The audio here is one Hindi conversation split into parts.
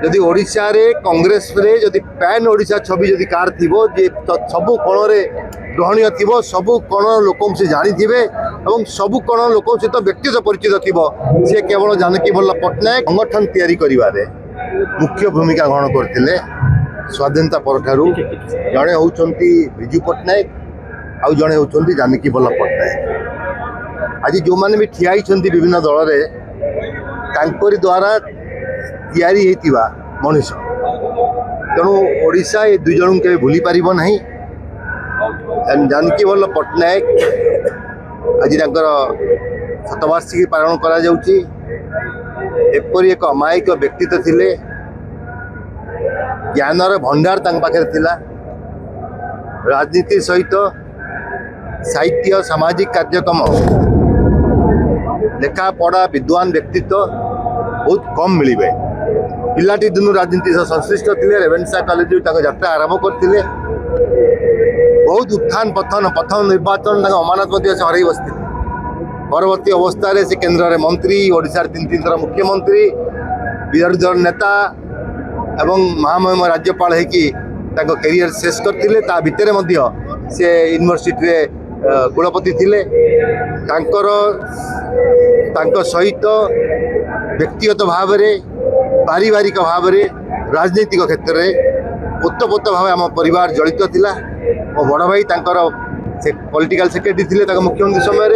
जदि ओडिशा रे कांग्रेस रे जदि पैन ओडिशा छवि जदि कार थिबो जे सबु कोण रे ग्रहणीय थिबो सबु कोण लोक से जानी थिबे एवं सबु कोण लोक सहित व्यक्तिगत परिचित थिबो से केवल जानकी वल्लभ पट्टनायक संगठन तैयारी करिवारे मुख्य भूमिका ग्रहण करथिले। स्वाधीनता परठारु जड़े होउचंती बिजू पट्टनायक आउ जड़े होउचंती जानकी वल्लभ पट्टनायक। आज जो माने भी ठिया हिचंती विभिन्न दल रे तांकरी द्वारा तैयारी हेतिबा मनुष्य तेणु ओडिशा ये दुई जन के भूली पारिबो नहीं। जानकी वल्लभ पट्टनायक आज शतवार्षिकी पालन करा जाउची। एपरी एक अमायिक व्यक्तित्व थिले ज्ञानर भंडार तांक पाखे थिला। राजनीति सहित साहित्य सामाजिक कार्यक्रम लेखा पढ़ा विद्वान व्यक्तित्व बहुत कम मिले। पिलाटी दिनू राजनीति से संश्लिष्ट थे। रेवेन्सा कॉलेज यात्रा आरंभ करते बहुत उत्थान पथन प्रथम निर्वाचन अमानत से हर बसते। परवर्ती अवस्था से केन्द्र में मंत्री ओडिशा 3 थर मुख्यमंत्री विरोधी दल नेता एवं महामहिम राज्यपाल होकि कैरियर शेष करते। ता भितर से यूनिवर्सिटी कुलपति थिले। सहित व्यक्तिगत भाव पारिवारिक भाव राजनीतिक क्षेत्र में ओतप्रोत भाव आम परिवार जड़ित थिला। मो बड़ भाई से पॉलिटिकल सेक्रेटरी थिले मुख्यमंत्री समय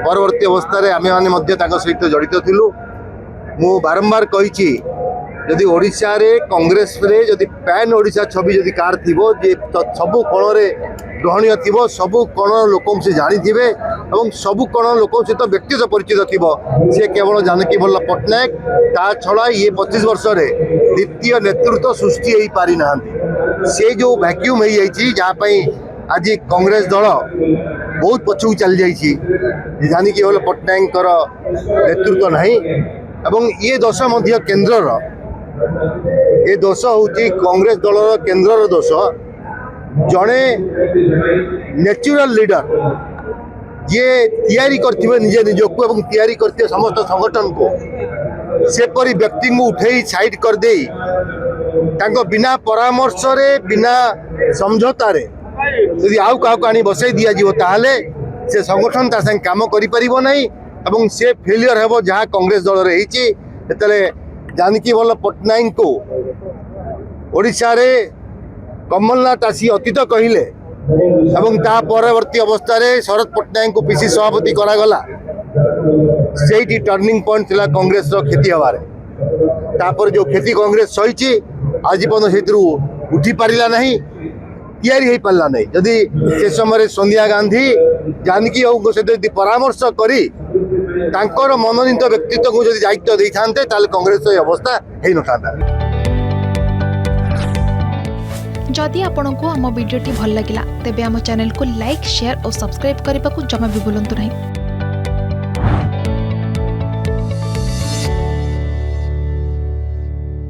परवर्ती अवस्था आम मैंने सहित जड़ित थिलु। मु बारंबार कही जदि ओडिशा रे कांग्रेस रे जदि पैन ओडिशा छवि जदि कार थिबो जे सबु कोण रे ग्रहणीय थिबो सबु कोण लोक से जानी थिबे एवं सबु कोण लोक सहित व्यक्तिगत परिचित थिबो से केवल जानकी वल्लभ पट्टनायक। ता छड़ा ये 25 वर्ष रे द्वितीय नेतृत्व सृष्टि हो पारि नाहंती। से जो वैक्यूम हो जाइछि जहाँ पई आज कांग्रेस दल बहुत पछू चल जाइछि। जानकी वल्लभ पट्टनायक नेतृत्व नहीं एवं ये दोष मध्य केन्द्र ये दोष हूँ कांग्रेस दल केन्द्र दोष। जड़े नेचुरल लीडर ये तैयारी करथिबे निजे निजको एवं तैयारी करथिबे समस्त संगठन को सेपरी व्यक्ति को उठे साइड कर दे तांको बिना परामर्श रे बिना समझौता रे यदि आउ काहको आनी बसई दिया जीवो ताहले से संगठन ता संग काम करि परिबो नहीं एवं से फेलियर हेबो जहाँ कांग्रेस दल रे हिची। एतले जानकी वल्लभ पट्टनायक को ओडिशा रे कमलनाथ आसी अतीत कहले एवं ता परवर्ती अवस्था रे शरद पट्टनायक को पीसी सभापति करागला। से टर्निंग पॉइंट थिला कांग्रेस रो खेती हबारे। तापर जो खेती कांग्रेस सही आज पर्यटन से उठी पारा नहीं तैयारी हो पारा नहीं। जदि से समय सोनिया गांधी जानकी सहित परामर्श करी तांकर मनोनीत व्यक्तित्व को जदि दायित्व दे था कांग्रेस अवस्था हो न। जदि आपंक आम भिडी भल लगा तेब आम चैनल को लाइक शेयर और सब्सक्राइब करने को जमा भी भूलु नहीं।